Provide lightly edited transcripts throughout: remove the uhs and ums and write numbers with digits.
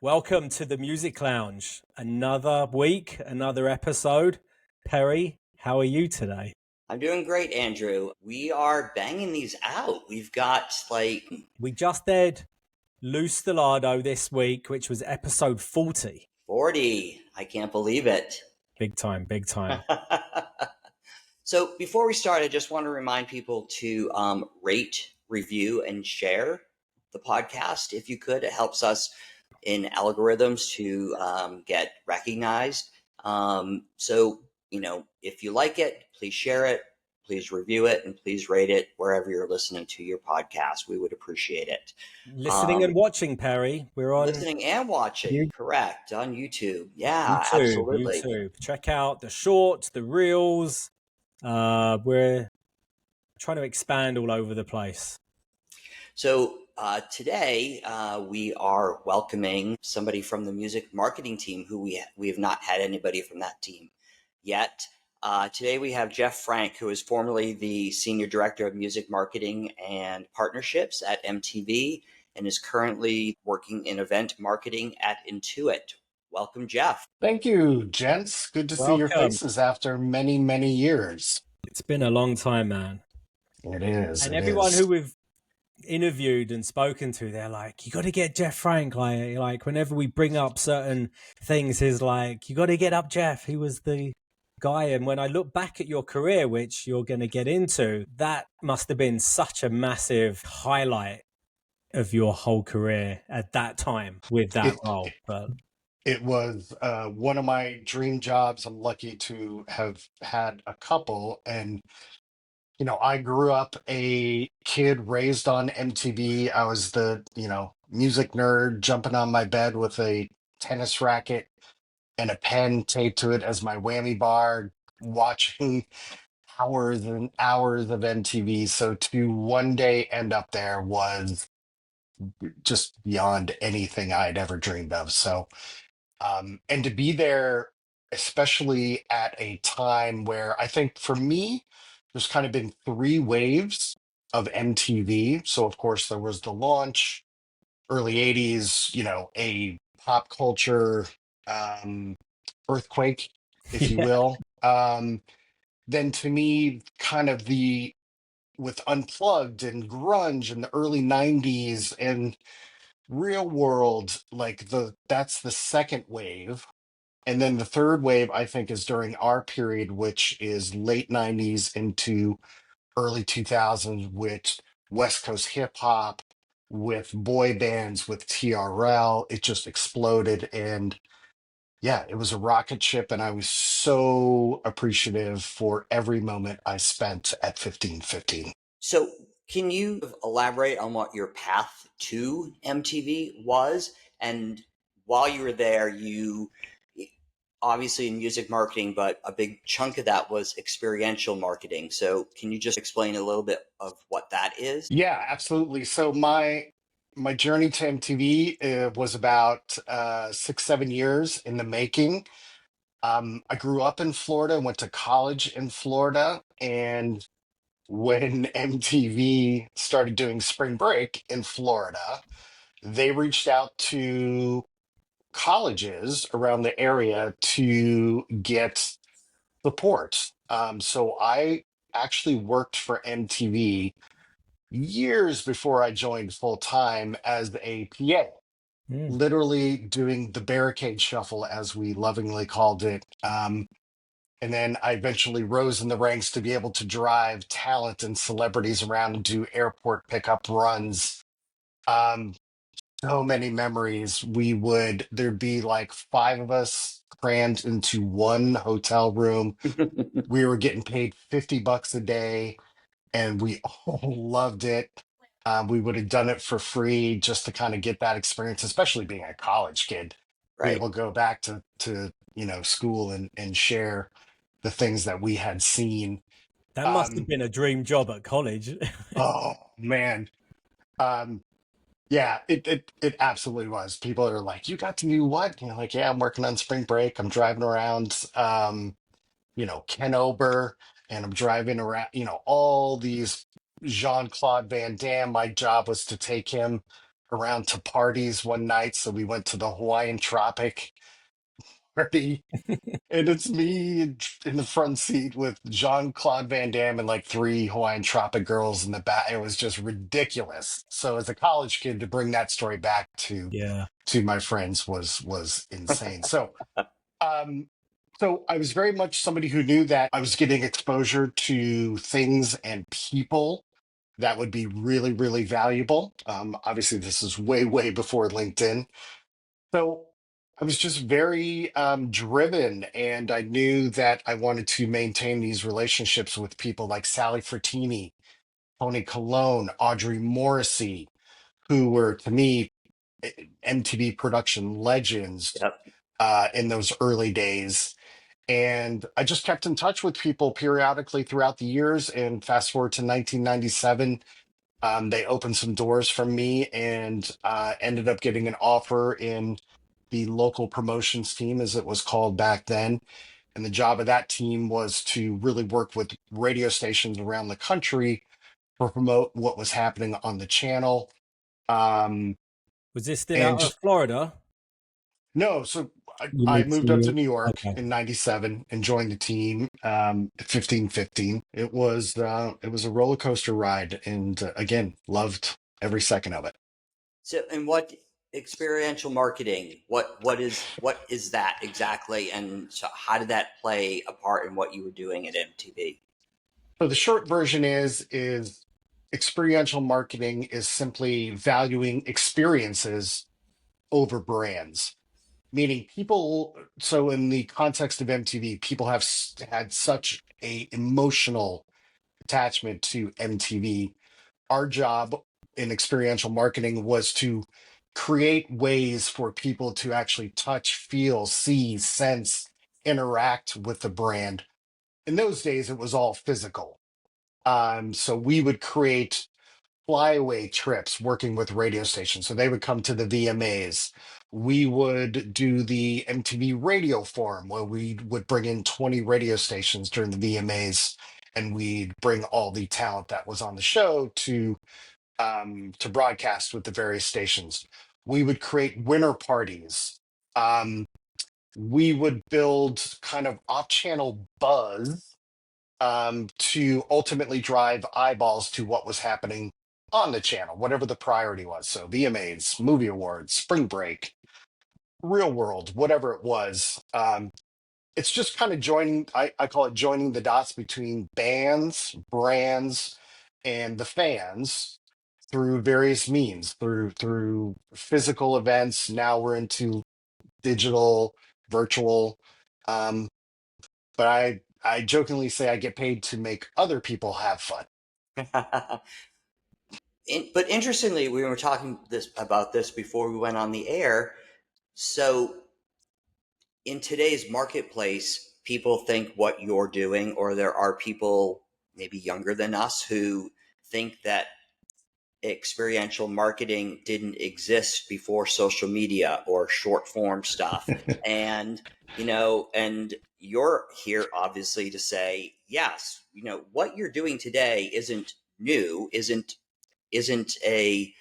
Welcome to the Music Lounge. Another week, another episode. Perry, how are you today? I'm doing great, Andrew. We are banging these out. We've got We just did Lou Stellado this week, which was episode 40. 40. I can't believe it. Big time, big time. So before we start, I just want to remind people to rate, review, and share the podcast. If you could, it helps us in algorithms to get recognized. If you like it, please share it, please review it, and please rate it wherever you're listening to your podcast. We would appreciate it. Listening and watching, Perry. We're on Listening and watching, correct, on YouTube. Yeah, YouTube. absolutely. Check out the shorts, the reels. We're trying to expand all over the place. So today we are welcoming somebody from the music marketing team who we have not had anybody from that team yet. Today we have Jeff Frank, who is formerly the Senior Director of Music Marketing and Partnerships at MTV and is currently working in event marketing at Intuit. Welcome, Jeff. Thank you, gents. Good to see your Welcome. faces after many, many years. It's been a long time, man. It is. And everyone who we've interviewed and spoken to, they're like, you got to get Jeff Frank. Like whenever we bring up certain things, he's like, you got to get up Jeff. He was the guy. And when I look back at your career, which you're going to get into, that must have been such a massive highlight of your whole career at that time with that role. But it was one of my dream jobs. I'm lucky to have had a couple. And, you know, I grew up a kid raised on MTV. I was the, music nerd jumping on my bed with a tennis racket and a pen taped to it as my whammy bar, watching hours and hours of MTV. So to one day end up there was just beyond anything I'd ever dreamed of. So, and to be there, especially at a time where I think for me, there's kind of been three waves of MTV. So, of course, there was the launch, early 80s, a pop culture earthquake, if you will. Then to me, kind of with Unplugged and grunge in the early 90s and real world, that's the second wave. And then the third wave, I think, is during our period, which is late 90s into early 2000s, with West Coast hip hop, with boy bands, with TRL. It just exploded. And yeah, it was a rocket ship. And I was so appreciative for every moment I spent at 1515. So can you elaborate on what your path to MTV was? And while you were there, you obviously in music marketing, but a big chunk of that was experiential marketing. So can you just explain a little bit of what that is? Yeah, absolutely. So my journey to MTV was about 6, 7 years in the making. I grew up in Florida, went to college in Florida, and when MTV started doing spring break in Florida, they reached out to colleges around the area to get support. So I actually worked for MTV years before I joined full time as a PA, literally doing the barricade shuffle, as we lovingly called it. And then I eventually rose in the ranks to be able to drive talent and celebrities around and do airport pickup runs. Um, so many memories. There'd be like five of us crammed into one hotel room. We were getting paid $50 a day and we all loved it. We would have done it for free just to kind of get that experience, especially being a college kid, be Right. able to go back to school and share the things that we had seen. that must have been a dream job at college. Oh man. Yeah, it absolutely was. People are like, you got to do what? And you're like, yeah, I'm working on spring break. I'm driving around Ken Ober, and I'm driving around, all these Jean-Claude Van Damme. My job was to take him around to parties one night. So we went to the Hawaiian Tropic party, and it's me in the front seat with Jean-Claude Van Damme and like three Hawaiian Tropic girls in the back. It was just ridiculous. So as a college kid, to bring that story back Yeah. to my friends was insane. Um, so I was very much somebody who knew that I was getting exposure to things and people that would be really, really valuable. Obviously, this is way, way before LinkedIn. So I was just very driven, and I knew that I wanted to maintain these relationships with people like Sally Frattini, Tony Colon, Audrey Morrissey, who were to me MTV production legends Yep. in those early days. And I just kept in touch with people periodically throughout the years. And fast forward to 1997, they opened some doors for me and ended up getting an offer in the local promotions team, as it was called back then. And the job of that team was to really work with radio stations around the country to promote what was happening on the channel. Um, Was this still and out of Florida? No, so You I moved to moved New up to York? New York Okay. in '97 and joined the team at 15-15. It was a roller coaster ride, and again, loved every second of it. So, and what experiential marketing? What is that exactly? And so, how did that play a part in what you were doing at MTV? So the short version is experiential marketing is simply valuing experiences over brands. Meaning people, so in the context of MTV, people have had such a emotional attachment to MTV. Our job in experiential marketing was to create ways for people to actually touch, feel, see, sense, interact with the brand. In those days, it was all physical. So we would create flyaway trips working with radio stations. So they would come to the VMAs. We would do the MTV Radio Forum where we would bring in 20 radio stations during the VMAs, and we'd bring all the talent that was on the show to broadcast with the various stations. We would create winter parties. Um, we would build kind of off-channel buzz to ultimately drive eyeballs to what was happening on the channel, whatever the priority was. So VMAs, movie awards, spring break, real world, whatever it was. It's just kind of joining, I call it joining the dots between bands, brands, and the fans through various means, through physical events. Now we're into digital, virtual. Um, but I jokingly say I get paid to make other people have fun. But interestingly, we were talking about this before we went on the air. So, in today's marketplace, people think what you're doing, or there are people maybe younger than us who think that experiential marketing didn't exist before social media or short form stuff. And, and you're here obviously to say, yes, what you're doing today isn't new, isn't a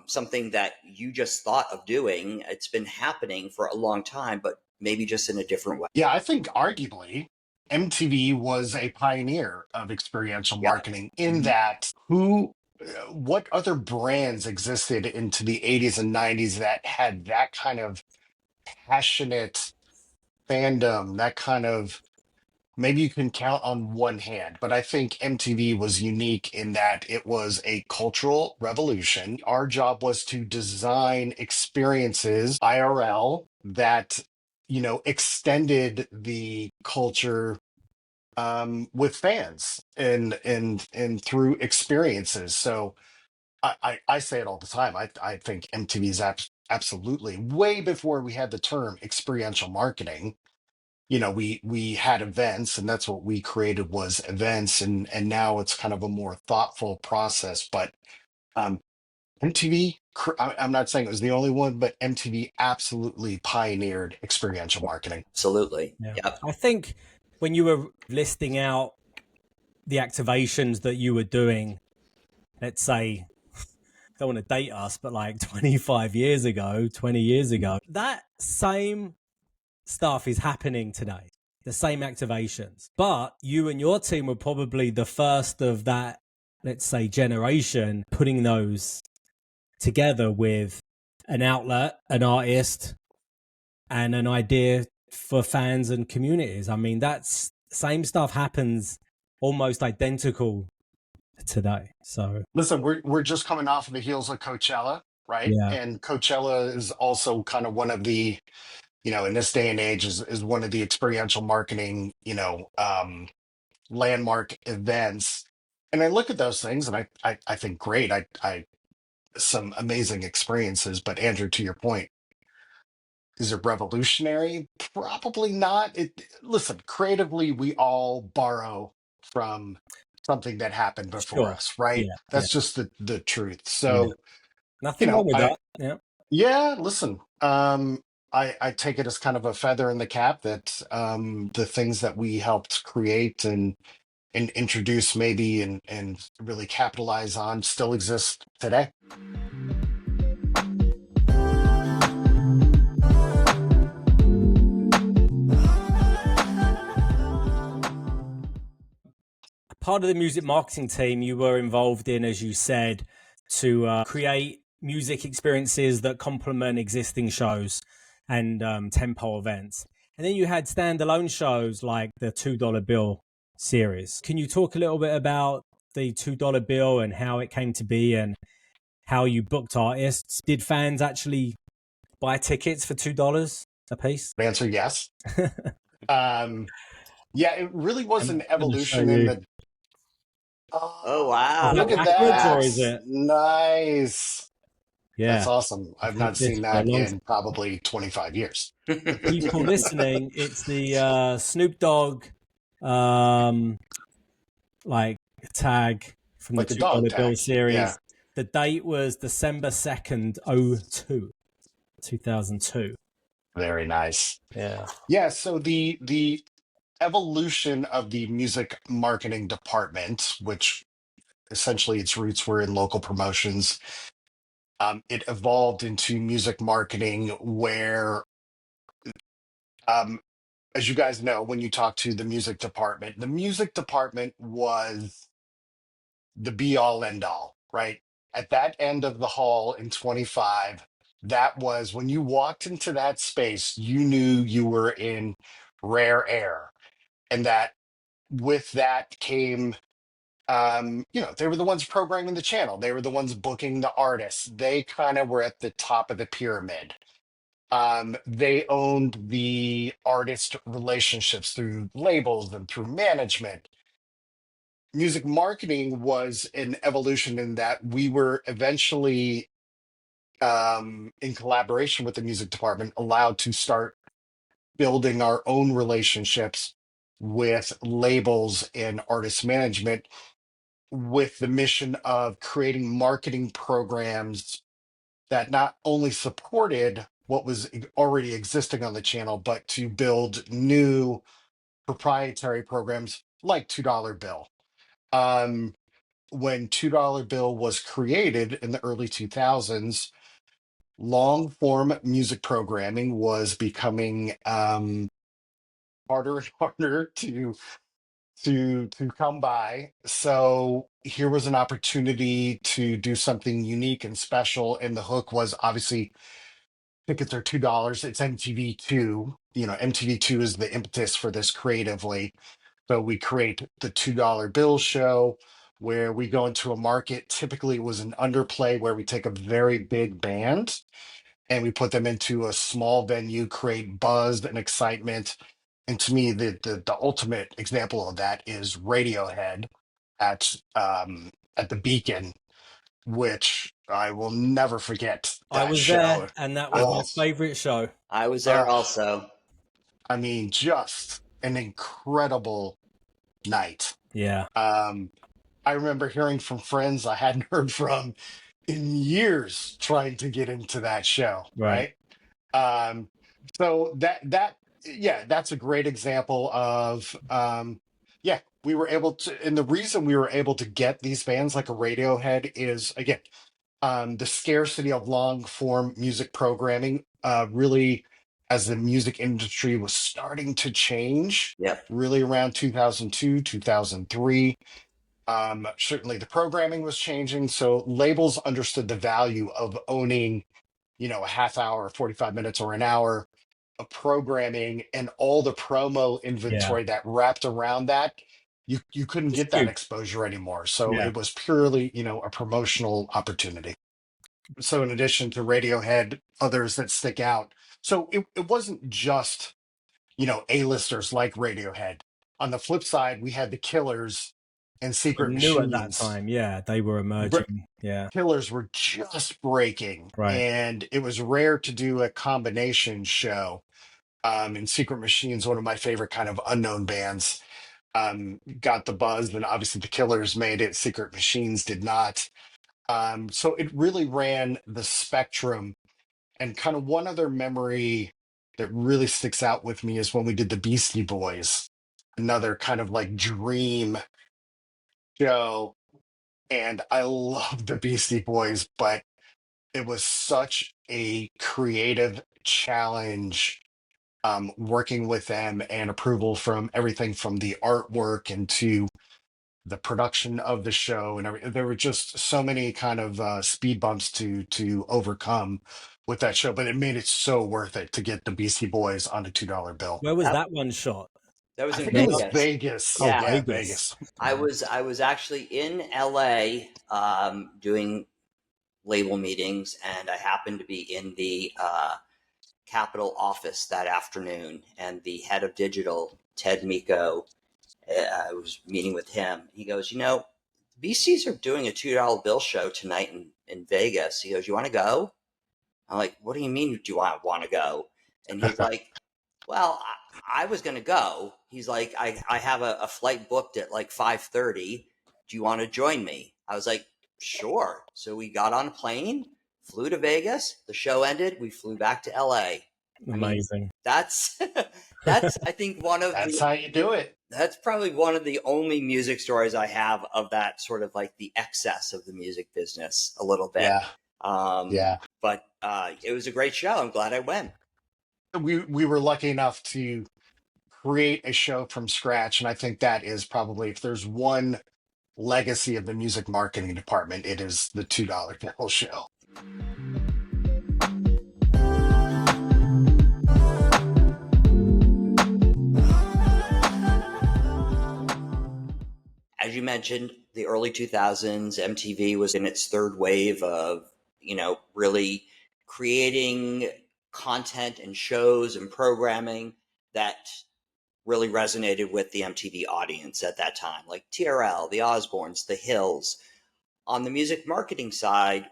something that you just thought of doing. It's been happening for a long time, but maybe just in a different way. Yeah, I think arguably MTV was a pioneer of experiential Yep. marketing in that what other brands existed into the 80s and 90s that had that kind of passionate fandom, that kind of maybe you can count on one hand, but I think MTV was unique in that it was a cultural revolution. Our job was to design experiences IRL that, extended the culture with fans and through experiences. So I say it all the time. I think MTV is absolutely way before we had the term experiential marketing. We had events, and that's what we created was events, and now it's kind of a more thoughtful process. But um MTV, I'm not saying it was the only one, but MTV absolutely pioneered experiential marketing. Absolutely. Yeah. Yep. I think when you were listing out the activations that you were doing, let's say don't want to date us, but like 25 years ago, 20 years ago, that same stuff is happening today, the same activations. But you and your team were probably the first of that, let's say, generation putting those together with an outlet, an artist, and an idea for fans and communities. I mean, that's same stuff happens almost identical today. So Listen, we're just coming off of the heels of Coachella, right? yeah, And Coachella is also kind of one of the, in this day and age is one of the experiential marketing, landmark events. And I look at those things and I think great. I some amazing experiences. But Andrew, to your point, is it revolutionary? Probably not. Listen, creatively, we all borrow from something that happened before sure. us, right? Yeah, yeah, That's just the truth. yeah. So, Nothing wrong with I that. Yeah. yeah, listen, I take it as kind of a feather in the cap that the things that we helped create and introduce maybe and really capitalize on still exist today. Part of the music marketing team you were involved in, as you said, to create music experiences that complement existing shows and tempo events. And then you had standalone shows like the $2 Bill series. Can you talk a little bit about the $2 Bill and how it came to be and how you booked artists? Did fans actually buy tickets for $2 a piece? Answer yes. Um, yeah, it really was I'm an going to show evolution in you. the. Oh, Is Oh, wow. that look at backwards or that! is it? Nice. That's Yeah, awesome. I've I've had not this seen for a that long in probably 25 years. for people listening, it's the Snoop Dogg um like tag from the Like a dog $2 Bill tag. Yeah, series. The date was December 2nd, 2002. very nice. Yeah. Yeah, so the evolution of the music marketing department, which essentially its roots were in local promotions, it evolved into music marketing where, um, as you guys know, when you talk to the music department was the be all end all, right? At that end of the hall in 25, that was when you walked into that space, you knew you were in rare air. And that with that came, they were the ones programming the channel, they were the ones booking the artists, they kind of were at the top of the pyramid. They owned the artist relationships through labels and through management. Music marketing was an evolution in that we were eventually, in collaboration with the music department, allowed to start building our own relationships with labels and artist management with the mission of creating marketing programs that not only supported what was already existing on the channel, but to build new proprietary programs like $2 Bill. Um, when $2 Bill was created in the early 2000s, long form music programming was becoming harder and harder to come by. So here was an opportunity to do something unique and special. And the hook was obviously tickets are $2. It's MTV2. MTV2 is the impetus for this creatively. So we create the $2 Bill show where we go into a market. Typically, it was an underplay where we take a very big band and we put them into a small venue, create buzz and excitement. And to me, the ultimate example of that is Radiohead at the Beacon, which I will never forget I that was there show. and that was my Oh, favorite show. I was there oh, also. I mean, just an incredible night. Yeah, Um, I remember hearing from friends I hadn't heard from in years trying to get into that show, right. right? Um, so yeah, that's a great example of yeah, we were able to, and the reason we were able to get these bands like a Radiohead is again, The scarcity of long form music programming really, as the music industry was starting to change, Yep. really around 2002, 2003. Certainly the programming was changing. So labels understood the value of owning, a half hour, 45 minutes, or an hour of programming and all the promo Yeah. inventory that wrapped around that. You couldn't It's get that huge. exposure anymore. So Yeah. it was purely, a promotional opportunity. So in addition to Radiohead, others that stick out. So it wasn't just, A-listers like Radiohead. On the flip side, we had the Killers and But Secret new at that Machines. time. Yeah. They were emerging. Yeah. Killers were just breaking, Right. and it was rare to do a combination show. And Secret Machines, one of my favorite kind of unknown bands, got the buzz, and obviously the Killers made it. Secret Machines did not. So it really ran the spectrum. And kind of one other memory that really sticks out with me is when we did the Beastie Boys, another kind of like dream show. And I love the Beastie Boys, but it was such a creative challenge working with them, and approval from everything from the artwork and to the production of the show and everything. There were just so many kind of speed bumps to overcome with that show, but it made it so worth it to get the Beastie Boys on a $2 bill. Where was That, that one shot? that was I in think it was Vegas. Vegas. Oh, Yeah. Yeah, Vegas. Vegas. Wow. I was actually in LA doing label meetings, and I happened to be in the Capitol office that afternoon, and the head of digital, Ted Miko, I was meeting with him. He goes, BCs are doing a $2 bill show tonight in Vegas. He goes, you want to go? I'm like, what do you mean? Do you want to go? And he's like, well, I was going to go. He's like, I have a flight booked at like 5:30. Do you want to join me? I was like, sure. So we got on a plane, flew to Vegas. The show ended. We flew back to LA. I mean, Amazing. that's that's I think one of That's the how you do it. that's probably one of the only music stories I have of that sort of like the excess of the music business a little bit. Yeah, yeah. But it was a great show. I'm glad I went. We were lucky enough to create a show from scratch, and I think that is probably, if there's one legacy of the music marketing department, it is the $2 bill show. As you mentioned, the early 2000s, MTV was in its third wave of, really creating content and shows and programming that really resonated with the MTV audience at that time, like TRL, the Osbournes, the Hills. On the music marketing side,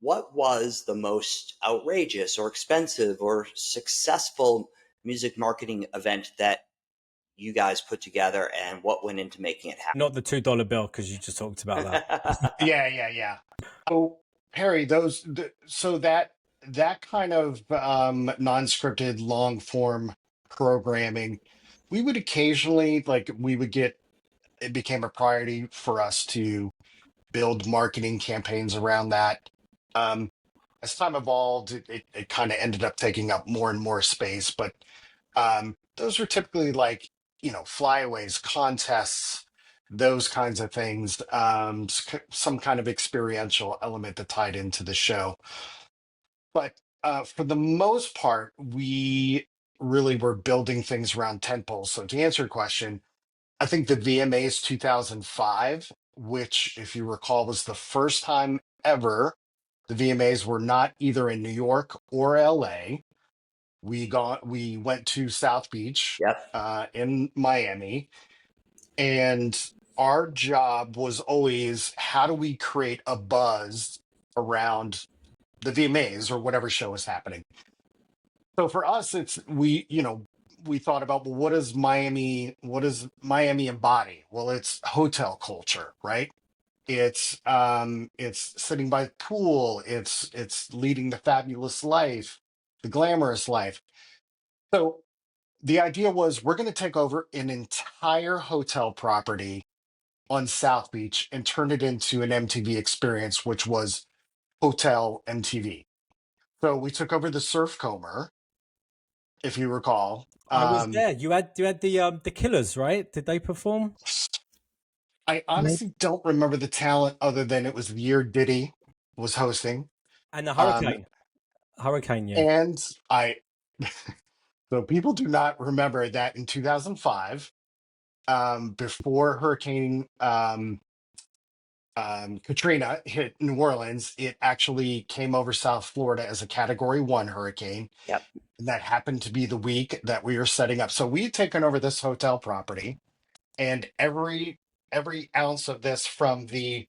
what was the most outrageous or expensive or successful music marketing event that you guys put together, and what went into making it happen? Not the $2 bill, because you just talked about that. Yeah. So Perry, so that kind of non-scripted long form programming, we would occasionally, like, we would get, it became a priority for us to build marketing campaigns around that. Um, as time evolved, it kind of ended up taking up more and more space, but those are typically like, flyaways, contests, those kinds of things, some kind of experiential element that tied into the show. But for the most part, we really were building things around tentpoles. So to answer your question, I think the VMAs 2005, which, if you recall, was the first time ever the VMAs were not either in New York or LA. We went to South Beach Yep. in Miami, and our job was always, how do we create a buzz around the VMAs or whatever show is happening? So for us, we thought about, well, what does Miami embody? Well, it's hotel culture, right? It's sitting by the pool, it's leading the fabulous life, the glamorous life. So the idea was, we're going to take over an entire hotel property on South Beach and turn it into an MTV experience, which was Hotel MTV. So we took over the Surf Comer, if you recall. I was there. You had the Killers, right? Did they perform? I Maybe. honestly don't remember the talent other than it was the year Diddy was hosting. And the Um, Hurricane, yeah. and I, so people do not remember that in 2005, before Hurricane Katrina hit New Orleans, it actually came over South Florida as a Category 1 hurricane. Yep. And that happened to be the week that we were setting up. So we had taken over this hotel property, and every ounce of this, from the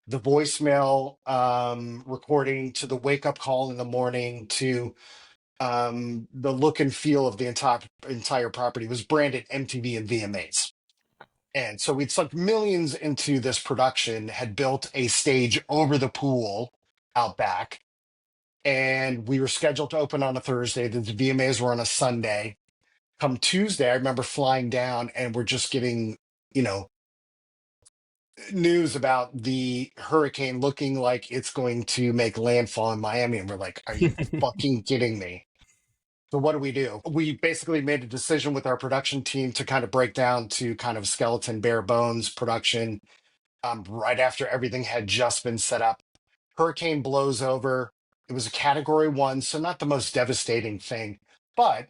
voicemail recording to the wake up call in the morning to the look and feel of the entire property, was branded MTV and VMAs. And so we'd sunk millions into this production, had built a stage over the pool out back, and we were scheduled to open on a Thursday. The VMAs were on a Sunday. Come Tuesday, I remember flying down, and we're just getting, you know, news about the hurricane looking like it's going to make landfall in Miami. And we're like, are you fucking kidding me? So what do? We basically made a decision with our production team to kind of break down to kind of skeleton bare bones production, right after everything had just been set up. Hurricane blows over. It was a Category 1, so not the most devastating thing, but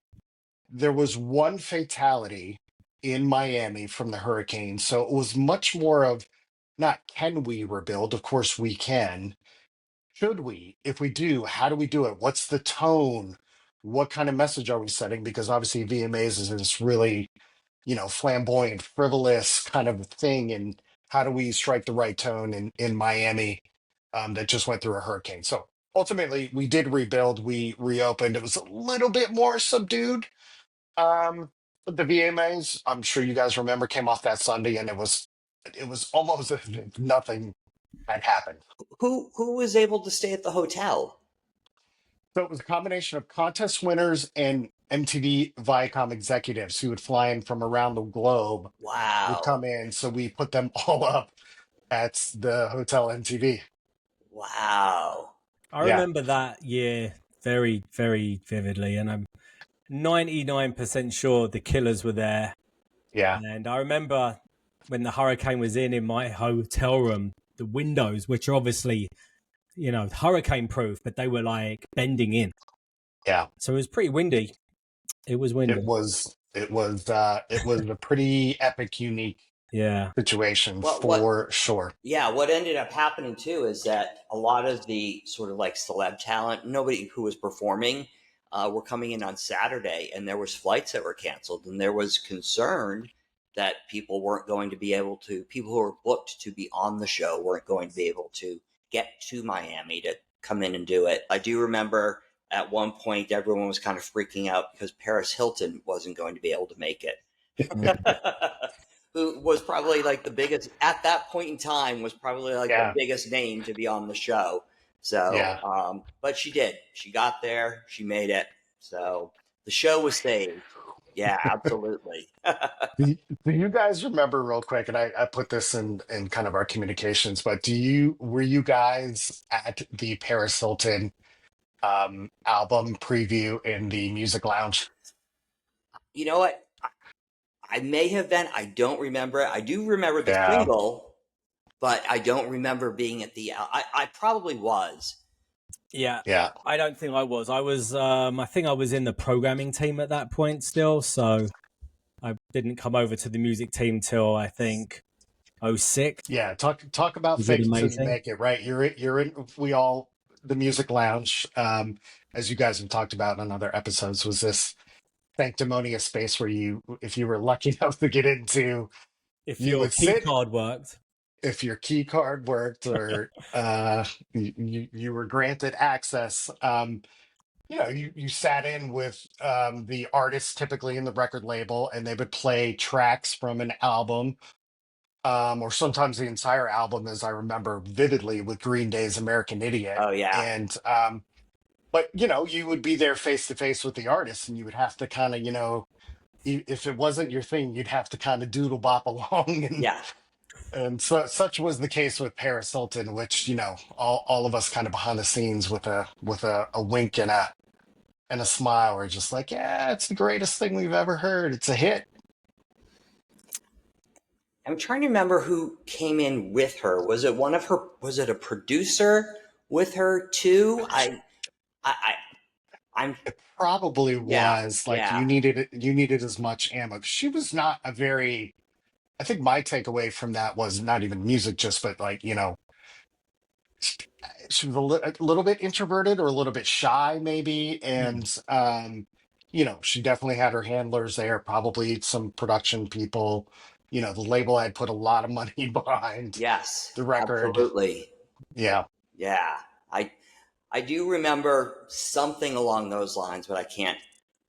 there was one fatality in Miami from the hurricane. So it was much more of, not can we rebuild? Of course we can. Should we? If we do, how do we do it? What's the tone? What kind of message are we setting? Because obviously VMAs is this really, flamboyant, frivolous kind of thing. And how do we strike the right tone in Miami, that just went through a hurricane? So ultimately, we did rebuild. We reopened. It was a little bit more subdued. But the VMAs, I'm sure you guys remember, came off that Sunday, and it was almost as if nothing had happened. Who was able to stay at the hotel? So it was a combination of contest winners and MTV Viacom executives who would fly in from around the globe, would Wow. come in. So we put them all up at the Hotel MTV. Wow. I Yeah, remember that year very, very vividly, and I'm 99% sure the Killers were there. yeah, And I remember when the hurricane was in my hotel room, the windows, which are obviously, hurricane proof, but they were like bending in. yeah. So it was pretty windy. It was windy. It was a pretty epic, unique Yeah. situation What for sure. Yeah, what ended up happening too is that a lot of the sort of like celeb talent, nobody who was performing, were coming in on Saturday, and there was flights that were canceled, and there was concern that people weren't going to be able to, people who were booked to be on the show weren't going to be able to get to Miami to come in and do it. I do remember at one point everyone was kind of freaking out because Paris Hilton wasn't going to be able to make it. Who was probably like the biggest at that point in time, was probably like the Yeah, biggest name to be on the show. So, yeah. but she did. She got there. She made it. So the show was saved. Yeah, absolutely. Do you guys remember, real quick, and I put this in kind of our communications, but were you guys at the Paris Hilton album preview in the music lounge? You know what? I may have been. I don't remember it. I do remember the Yeah, single, but I don't remember being at the. I probably was. Yeah. yeah, I don't think I was. I think I was in the programming team at that point still. So I didn't come over to the music team till I think '06. yeah. Talk about We did fake it till you amazing. make it, right? You're in we all, the music lounge, as you guys have talked about in other episodes, was this sanctimonious space where if you were lucky enough to get into, If you your would key sit. card worked. If your key card worked, or you were granted access, you sat in with the artists, typically in the record label, and they would play tracks from an album, or sometimes the entire album, as I remember vividly with Green Day's American Idiot. Oh yeah, And but you would be there face to face with the artist, and you would have to kind of, if it wasn't your thing, you'd have to kind of doodle bop along and yeah. And so such was the case with Paris Hilton, which, all of us kind of behind the scenes with a wink and a smile are just like, yeah, it's the greatest thing we've ever heard. It's a hit. I'm trying to remember who came in with her. Was it one of her? Was it a producer with her too? I I'm Probably yeah, was like yeah. you needed as much ammo. She was not a very I think my takeaway from that was not even music, just but like, she was a little bit introverted or a little bit shy maybe, Mm. and she definitely had her handlers there, probably some production people. The label had put a lot of money behind Yes, the record. absolutely. Yeah, Yeah. I I do remember something along those lines, but I can't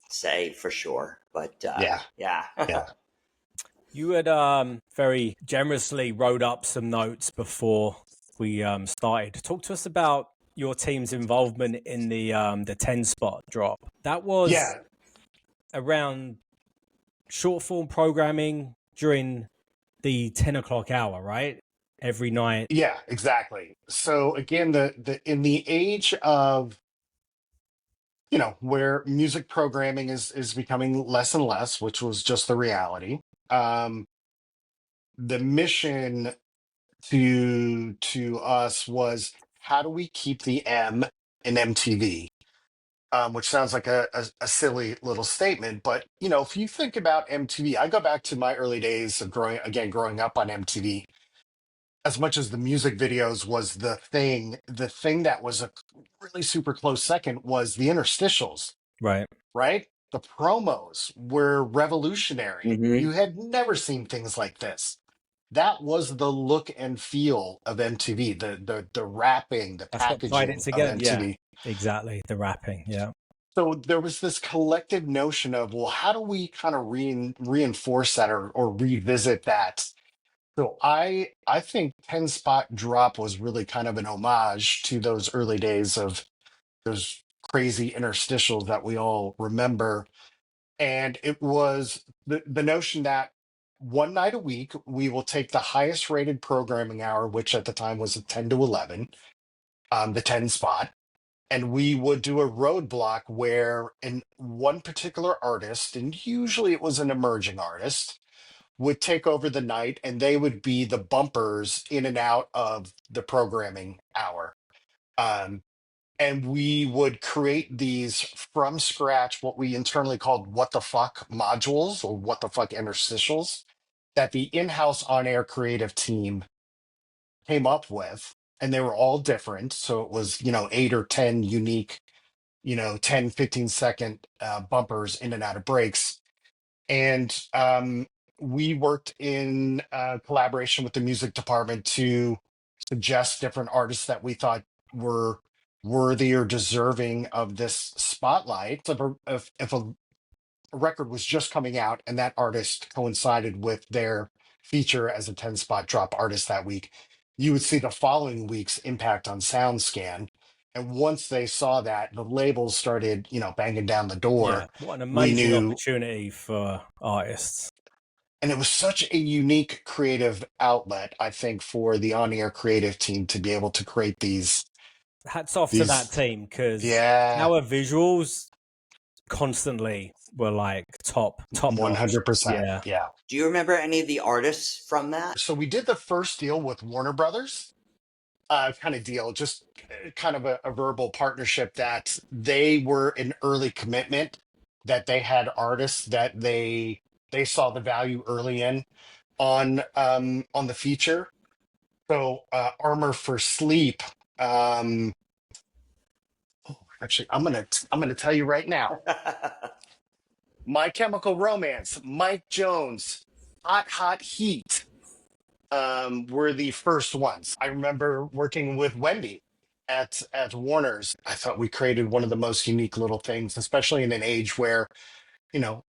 say for sure. But yeah, yeah. yeah, You had very generously wrote up some notes before we started. Talk to us about your team's involvement in the 10 spot drop. That was yeah, around short form programming during the 10 o'clock hour, right? Every night. yeah, exactly. So again, the in the age of, where music programming is becoming less and less, which was just the reality. The mission to us was, how do we keep the M in MTV? Which sounds like a silly little statement, but if you think about MTV, I go back to my early days of growing up on MTV. As much as the music videos was the thing that was a really super close second was the interstitials, Right. right? The promos were revolutionary. Hmm. You had never seen things like this. That was the look and feel of MTV, the wrapping, the That's what tied it packaging of together. Yeah, MTV. exactly. The rapping. Yeah. So there was this collective notion of, well, how do we kind of reinforce that, or revisit that? So I think 10 spot drop was really kind of an homage to those early days of those crazy interstitials that we all remember. And it was the notion that one night a week we will take the highest rated programming hour, which at the time was a 10 to 11, the 10 spot, and we would do a roadblock where in one particular artist, and usually it was an emerging artist, would take over the night, and they would be the bumpers in and out of the programming hour. Um, and we would create these from scratch, what we internally called what the fuck modules, or what the fuck interstitials, that the in-house on-air creative team came up with. And they were all different, so it was 8 or 10 unique, 10, 15 second bumpers in and out of breaks. And we worked in collaboration with the music department to suggest different artists that we thought were worthy or deserving of this spotlight. So if a record was just coming out and that artist coincided with their feature as a 10 spot drop artist that week, you would see the following week's impact on SoundScan. And once they saw that, the labels started, banging down the Yeah. door. What an We amazing knew, opportunity for artists. and it was such a unique creative outlet, I think, for the on-air creative team to be able to create Hats off to that these. team because Yeah, our visuals constantly were like top notch. 100%. Yeah. Yeah. Do you remember any of the artists from that? So we did the first deal with Warner Brothers, kind of deal, just kind of a verbal partnership that they were an early commitment, that they had artists that they saw the value early in on the feature. So Armor for Sleep. Um, Actually, I'm gonna tell you right now. My Chemical Romance, Mike Jones, Hot Hot Heat, were the first ones. I remember working with Wendy at Warner's. I thought we created one of the most unique little things, especially in an age where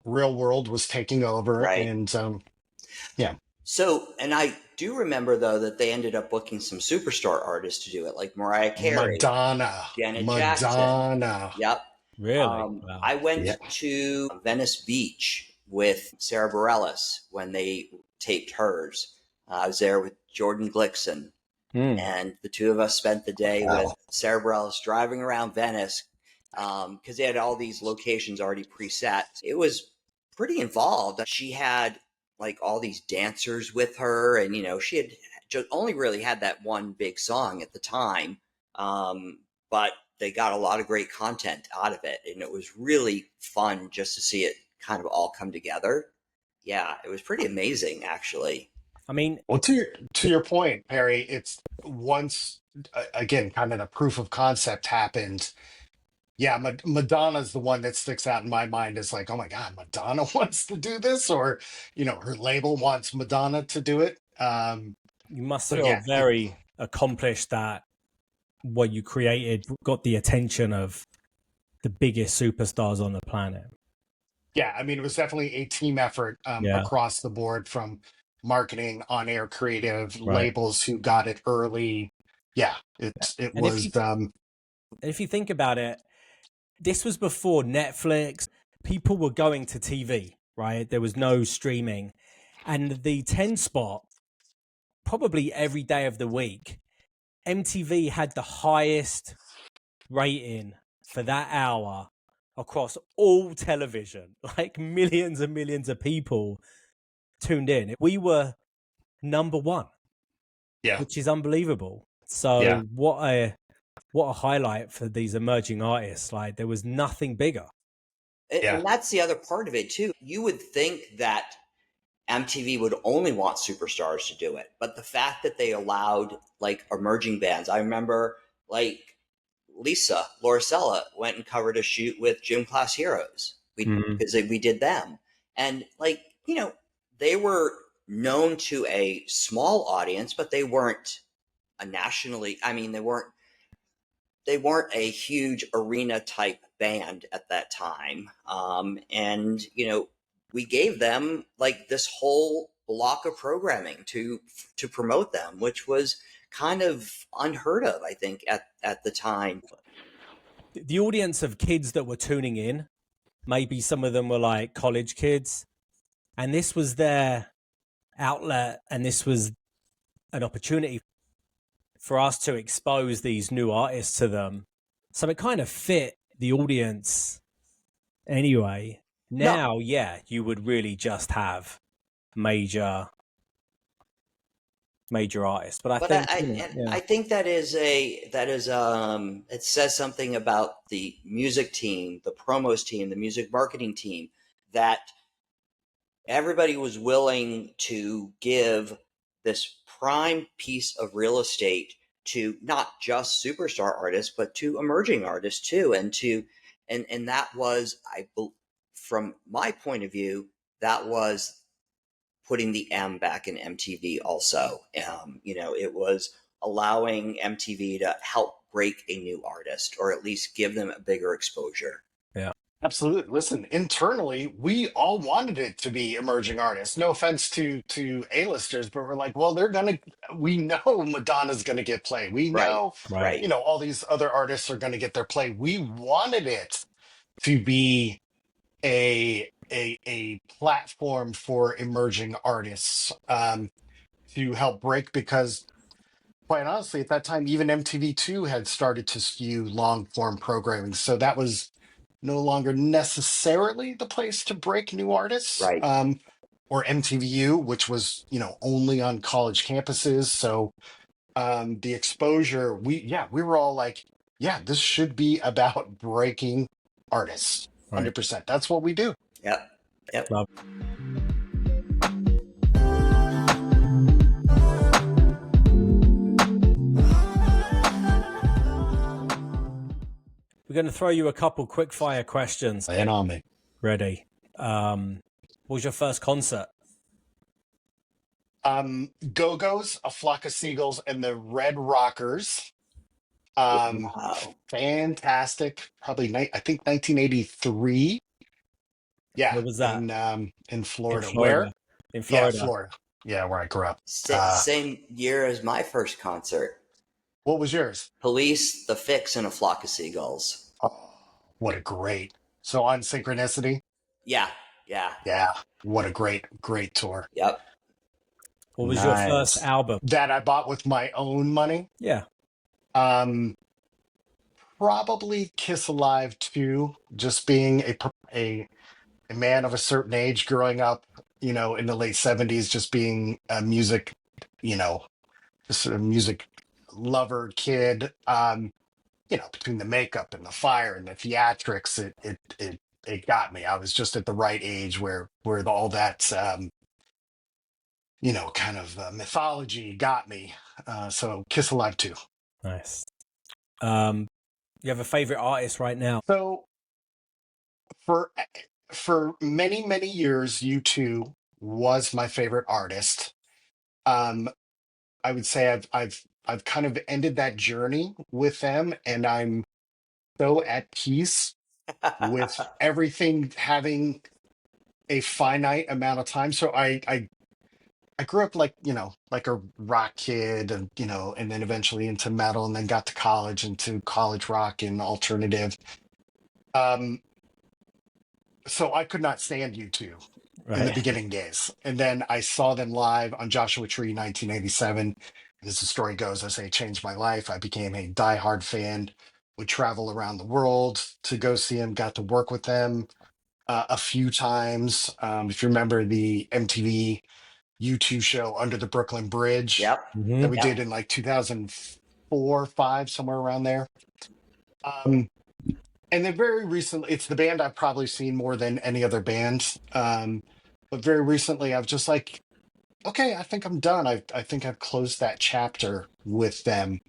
real world was taking over, Right. and yeah, So, and I do remember though that they ended up booking some superstar artists to do it, like Mariah Carey, Madonna, Janet Jackson. Madonna, Yep. Really? Wow. I went yeah. to Venice Beach with Sarah Bareilles when they taped hers. I was there with Jordan Glickson, Mm. and the two of us spent the day with Wow. Sarah Bareilles driving around Venice because they had all these locations already preset. It was pretty involved. She had like all these dancers with her, and she had just only really had that one big song at the time, but they got a lot of great content out of it, and it was really fun just to see it kind of all come together. Yeah, it was pretty amazing, actually. I mean, Well, to your point, Perry, it's once again kind of the proof of concept happened. Yeah, Madonna's the one that sticks out in my mind as like, oh my God, Madonna wants to do this, or her label wants Madonna to do it. you must So feel yeah, very accomplished that what you created got the attention of the biggest superstars on the planet. yeah, I mean, it was definitely a team effort Yeah, across the board from marketing, on-air creative, right. labels who got it early. Yeah, it And if you was if you think about it, this was before Netflix. People were going to TV, right? There was no streaming, and the 10 spot probably every day of the week. MTV had the highest rating for that hour across all television. Like millions and millions of people tuned in. We were number one, yeah, which is unbelievable. yeah, So what a highlight for these emerging artists. Like there was nothing bigger. yeah, And that's the other part of it too. You would think that MTV would only want superstars to do it, but the fact that they allowed like emerging bands, I remember like Lisa Loricella went and covered a shoot with Gym Class Heroes. Mm-hmm. We did them, and like they were known to a small audience, but they weren't a nationally. I mean, they weren't a huge arena type band at that time. And we gave them like this whole block of programming to promote them, which was kind of unheard of, I think, at the time. The audience of kids that were tuning in, maybe some of them were like college kids, and this was their outlet, and this was an opportunity for us to expose these new artists to them. So it kind of fit the audience anyway. No, Now, yeah, you would really just have major artists, but I but I, think I and I think it says something about the music team, the promos team, the music marketing team, that everybody was willing to give this prime piece of real estate to not just superstar artists but to emerging artists too, and that was, from my point of view, that was putting the M back in MTV also. It was allowing MTV to help break a new artist or at least give them a bigger exposure. yeah, absolutely. Listen, internally, we all wanted it to be emerging artists. No offense to A-listers, but we're like, well, we know Madonna's gonna get play. We Right, know, right, right, all these other artists are gonna get their play. We wanted it to be a platform for emerging artists to help break, because quite honestly, at that time, even MTV2 had started to skew long form programming. So that was no longer necessarily the place to break new artists. right. Or MTVU, which was, only on college campuses. So the exposure, we were all like, yeah, this should be about breaking artists. right. 100%. That's what we do. Yep, yep. Love. We're going to throw you a couple quick fire questions. And on me. Ready? What was your first concert? Go-Go's, A Flock of Seagulls, and the Red Rockers. Um, Wow. Fantastic. Probably I think 1983. Yeah, Where was that? in In Florida. Florida. Where? In Yeah, Florida. Florida. Yeah, where I grew up. Uh, Same year as my first concert. what was yours? Police, The Fix, and A Flock of Seagulls. Oh, what a great. So on Synchronicity. Yeah, yeah, Yeah, what a great tour. yep. What was your first Nice. album? That I bought with my own money. Yeah. Um, Probably Kiss Alive 2, just being a man of a certain age growing up, in the late 70s, just being a music, you know, just a music lover kid. Between the makeup and the fire and the theatrics, it got me. I was just at the right age where all that kind of mythology got me. So Kiss Alive 2. Nice. You have a favorite artist right now? So for for many, many years, U2 was my favorite artist. Um, I would say I've kind of ended that journey with them, and I'm so at peace with everything having a finite amount of time. So I grew up like a rock kid, and and then eventually into metal, and then got to college, into college rock and alternative. Um, so I could not stand U2 in the Right. beginning days. And then I saw them live on Joshua Tree 1987. And as the story goes, I say it changed my life. I became a diehard fan, would travel around the world to go see them, got to work with them a few times. If you remember the MTV U2 show Under the Brooklyn Bridge Yep. that Hmm. we did Yep. in like 2004, 5, somewhere around there. Um, and then very recently, it's the band I've probably seen more than any other band. But very recently, I've just like, okay, I think I'm done. I think I've closed that chapter with them.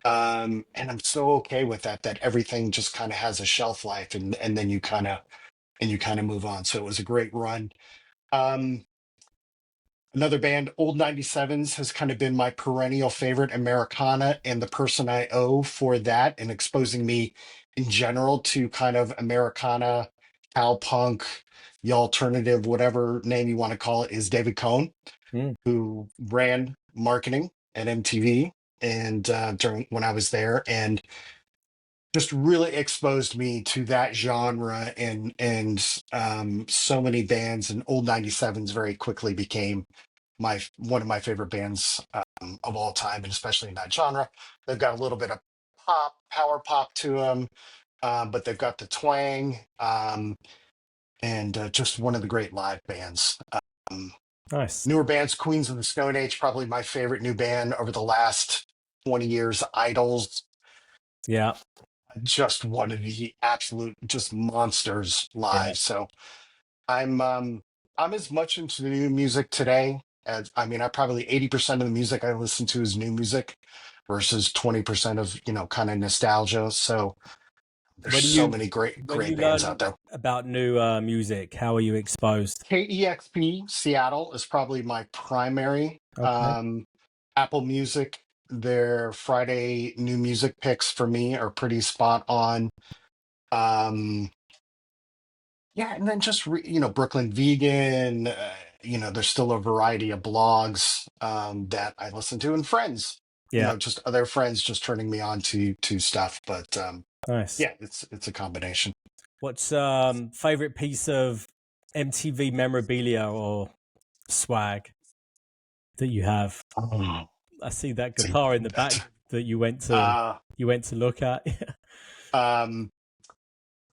And I'm so okay with that, that everything just kind of has a shelf life, and then you kind of move on. So it was a great run. Um, Another band, Old 97s, has kind of been my perennial favorite, Americana, and the person I owe for that and exposing me in general to kind of Americana, cowpunk, the alternative, whatever name you want to call it, is David Cohn, Mm, who ran marketing at MTV and during when I was there, and just really exposed me to that genre, and so many bands, and Old 97s very quickly became my one of my favorite bands of all time, and especially in that genre. They've got a little bit of power pop to them, but they've got the twang, and just one of the great live bands. Um, nice. Newer bands, Queens of the Stone Age, probably my favorite new band over the last 20 years. Idols, Yeah. just one of the absolute just monsters Yeah. live. So I'm as much into the new music today as, I mean, I probably 80% of the music I listen to is new music versus 20% of, kind of nostalgia. So there's When so you many great when you great bands out learn there. about new music, how are you exposed? KEXP Seattle is probably my primary. Okay. Apple Music, their Friday new music picks for me are pretty spot on. Um, Yeah, and then just Brooklyn Vegan. There's still a variety of blogs that I listen to, and friends. Yeah. Just other friends just turning me on to stuff. But Nice. yeah, it's a combination. What's favorite piece of MTV memorabilia or swag that you have? Oh, I see that see, guitar in the that's back that uh, you went to look at. um.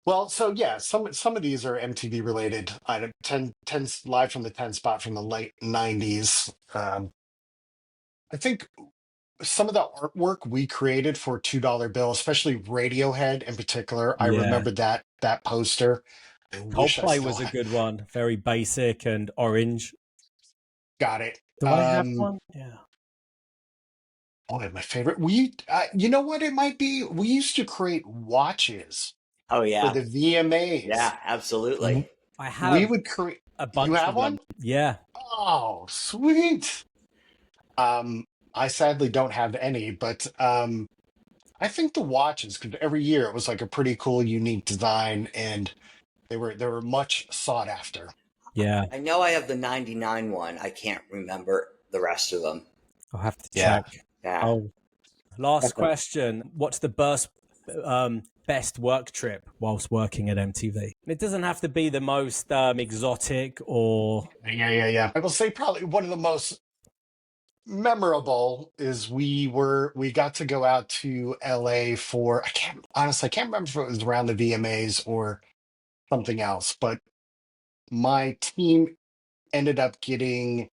Well, so yeah, some of these are MTV related. I don't 10 live from the 10 spot from the late '90s. I think some of the artwork we created for $2 bill, especially Radiohead in particular. I Yeah. remember that poster. I wish I Coldplay still was a good one. Very basic and orange. got it. Do I have one? Yeah. Boy, my favorite. You know what it might be? We used to create watches Oh for yeah. the VMAs. Yeah. Absolutely. W- I We have would create. a You bunch have of them. one? Yeah. Oh, sweet. Um, I sadly don't have any, but I think the watches, because every year it was like a pretty cool, unique design, and they were much sought after. Yeah. I know I have the '99 one. I can't remember the rest of them. I'll have to Yeah. check. Yeah. Oh, last question. What's the best work trip whilst working at MTV? It doesn't have to be the most exotic or Yeah. I will say probably one of the most memorable is we got to go out to LA for I can't remember if it was around the VMAs or something else, but my team ended up getting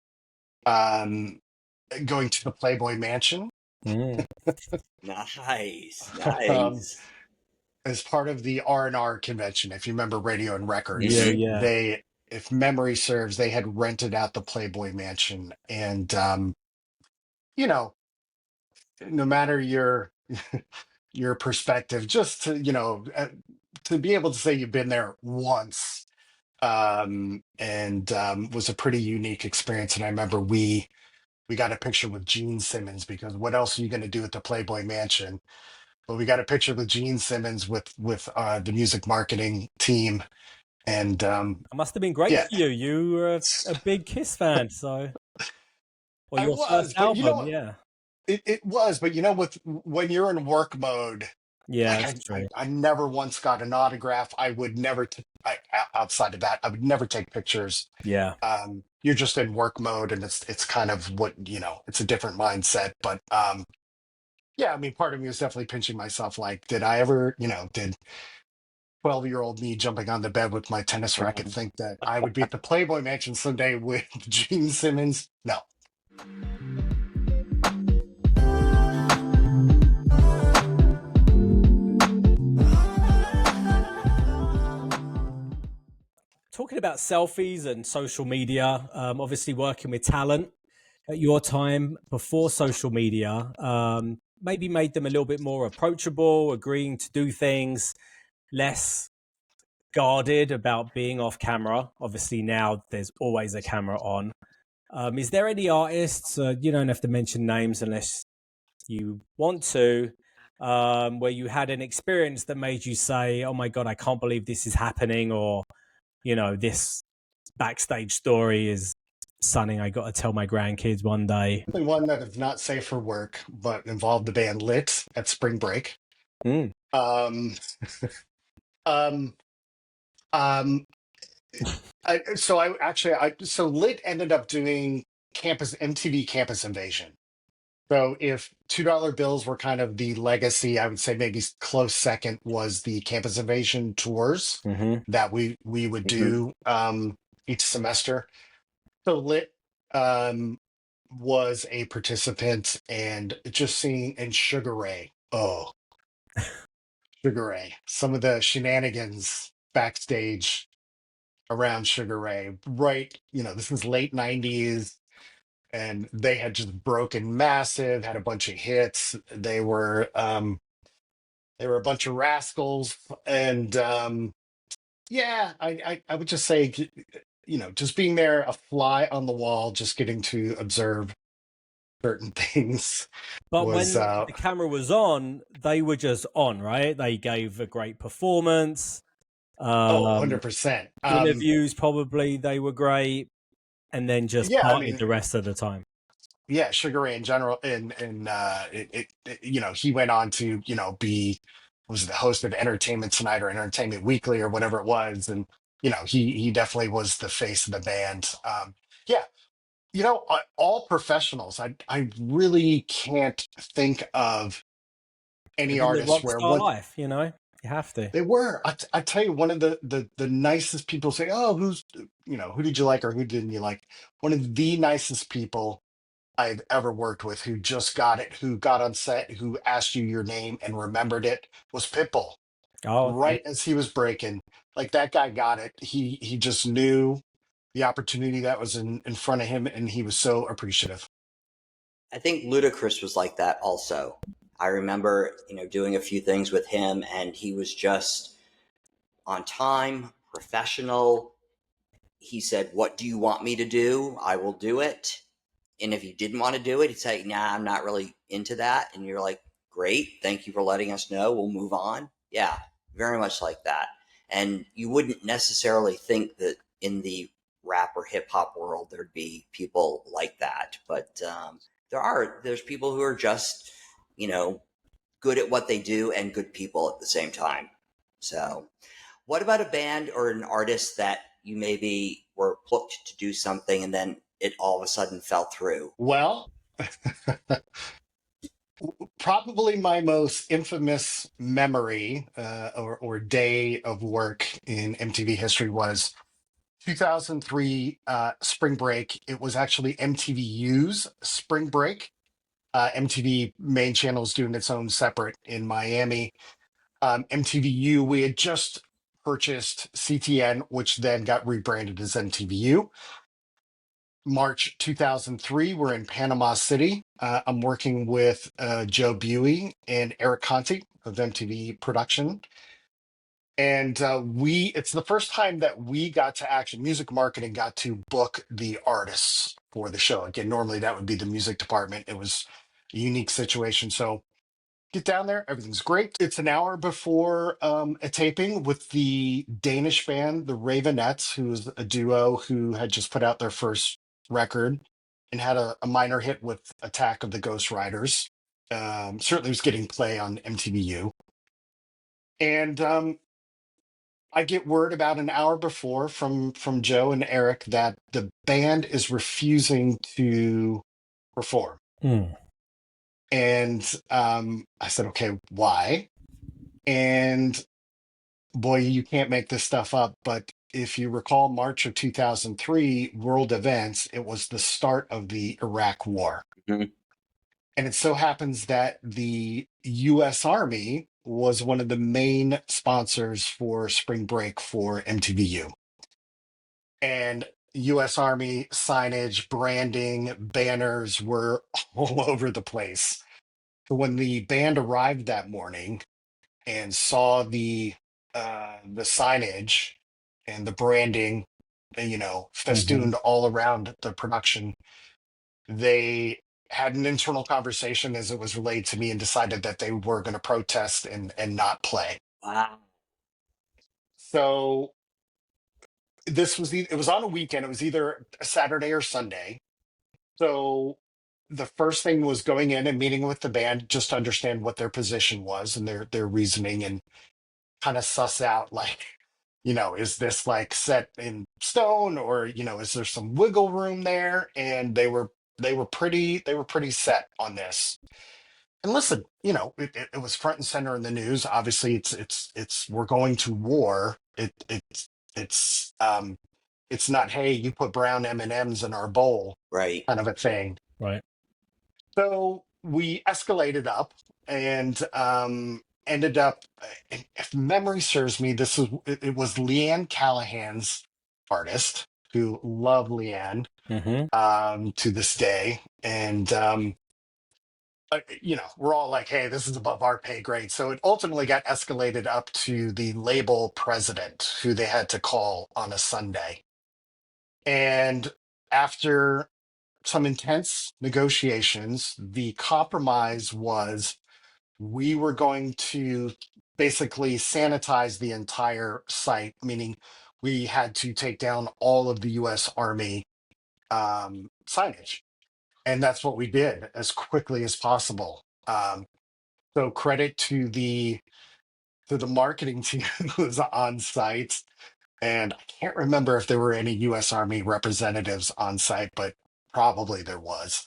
um going to the Playboy Mansion Mm. Nice, um nice. as part of the R&R convention. If you remember Radio and Yeah, Records, Hmm. yeah. they, if memory serves, they had rented out the Playboy Mansion, and you know, no matter your your perspective, just to to be able to say you've been there once, and was a pretty unique experience. And I remember we got a picture with Gene Simmons, because what else are you going to do at the Playboy Mansion? But we got a picture with Gene Simmons with the music marketing team, and It must have been great yeah, for you. You were a big Kiss fan, so or I your first was. But you know album, what? yeah. It was. But with when you're in work mode, Yeah, like that's true. I never once got an autograph. I would never outside of that, I would never take pictures. Yeah. You're just in work mode, and it's kind of what, it's a different mindset. But yeah, I mean, part of me was definitely pinching myself, like, did I ever, did 12-year-old me jumping on the bed with my tennis racket think that I would be at the Playboy Mansion someday with Gene Simmons? No. Talking about selfies and social media, obviously working with talent at your time before social media, maybe made them a little bit more approachable, agreeing to do things, less guarded about being off camera. Obviously, now there's always a camera on. Is there any artists, you don't have to mention names unless you want to, where you had an experience that made you say, oh my God, I can't believe this is happening, or, this backstage story is something I got to tell my grandkids one day? Only one that is not safe for work, but involved the band Lit at spring break. Mm. Um, um, um, so Lit ended up doing campus MTV Campus Invasion. So if $2 bills were kind of the legacy, I would say maybe close second was the Campus Invasion tours Hmm. that we would Hmm. do each semester. So Lit um, was a participant, and just seeing, and Sugar Ray. Oh, Sugar Ray. Some of the shenanigans backstage around Sugar Ray. Right, this is late 90s, and they had just broken massive, had a bunch of hits. They were a bunch of rascals, and yeah, I would just say, just being there, a fly on the wall, just getting to observe certain things But was when the camera was on, they were just on, right? They gave a great performance. oh, Um, 100%. Interviews, probably they were great, and then just Yeah, I partied mean, the rest of the time. yeah, Sugar Ray in general, and he went on to, be, was the host of Entertainment Tonight or Entertainment Weekly or whatever it was, and he definitely was the face of the band. Yeah, all professionals. I really can't think of any Living the artist rock where star one life, you have to. they were. I tell you, one of the nicest people. Say, oh, who did you like or who didn't you like? One of the nicest people I've ever worked with, who just got it, who got on set, who asked you your name and remembered it, was Pitbull. Oh, okay. Right as he was breaking, like, that guy got it. He just knew the opportunity that was in front of him, and he was so appreciative. I think Ludacris was like that also. I remember, doing a few things with him, and he was just on time, professional. He said, "What do you want me to do? I will do it." And if he didn't want to do it, he'd say, "Nah, I'm not really into that." And you're like, "Great, thank you for letting us know. We'll move on." Yeah, very much like that. And you wouldn't necessarily think that in the rap or hip hop world there'd be people like that, but there's people who are just you know good at what they do and good people at the same time. So, what about a band or an artist that maybe were booked to do something and then it all of a sudden fell through? Well. Probably my most infamous memory or day of work in MTV history was 2003 spring break. It was actually MTVU's spring break. MTV main channel is doing its own separate in Miami. MTVU, we had just purchased CTN, which then got rebranded as MTVU. March 2003, we're in Panama City. I'm working with Joe Buey and Eric Conti of MTV Production. And it's the first time that we got to actually, music marketing got to book the artists for the show. Again, normally that would be the music department. It was a unique situation. So get down there, everything's great. It's an hour before a taping with the Danish band, the Ravenettes, who is a duo who had just put out their first record and had a minor hit with Attack of the Ghost Riders. Certainly was getting play on MTVU. And I get word about an hour before from Joe and Eric that the band is refusing to perform. Mm. And I said, okay, why? And boy, you can't make this stuff up, but if you recall March of 2003 world events, it was the start of the Iraq War. Mhm. And it so happens that the US Army was one of the main sponsors for spring break for MTVU. And US Army signage, branding, banners were all over the place. So when the band arrived that morning and saw the signage and the branding, festooned all around the production, they had an internal conversation as it was relayed to me and decided that they were going to protest and not play. Wow. So it was on a weekend. It was either a Saturday or Sunday. So the first thing was going in and meeting with the band just to understand what their position was and their reasoning and kind of suss out like, is this like set in stone or, is there some wiggle room there? And they were pretty set on this. And listen, it was front and center in the news. Obviously it's we're going to war. It's not, hey, you put brown M&Ms in our bowl Right. kind of a thing. Right. So we escalated up and ended up, if memory serves me, it was Leanne Callahan's artist, who love Leanne to this day. And, we're all like, hey, this is above our pay grade. So it ultimately got escalated up to the label president, who they had to call on a Sunday. And after some intense negotiations, the compromise was we were going to basically sanitize the entire site, meaning we had to take down all of the US Army signage. And that's what we did as quickly as possible. So credit to the marketing team who was on site. And I can't remember if there were any US Army representatives on site, but probably there was.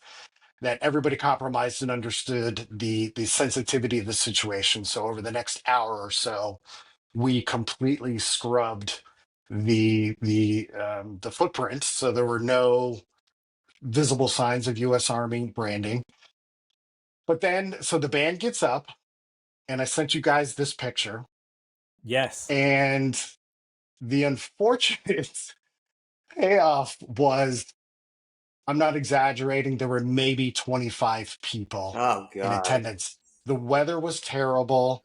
That everybody compromised and understood the sensitivity of the situation. So over the next hour or so, we completely scrubbed the footprint. So there were no visible signs of US Army branding. But then, so the band gets up, and I sent you guys this picture. Yes. And the unfortunate payoff was, I'm not exaggerating, there were maybe 25 people Oh in God. attendance. The weather was terrible.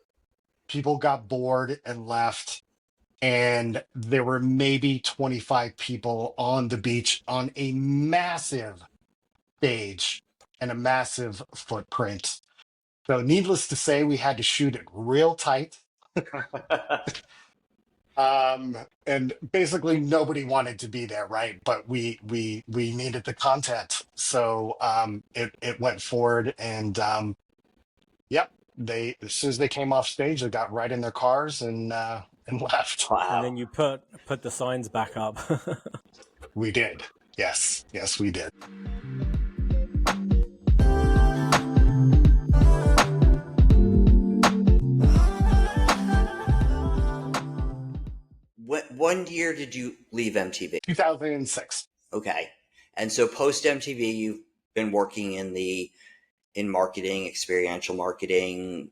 People got bored and left. And there were maybe 25 people on the beach on a massive stage and a massive footprint. So, needless to say, we had to shoot it real tight. And basically nobody wanted to be there, right? But we needed the content. So it went forward and yep, they as soon as they came off stage, they got right in their cars and left. And Wow. then you put the signs back up. We did. Yes, we did. When year did you leave MTV? 2006. Okay. And so post MTV, you've been working in marketing, experiential marketing,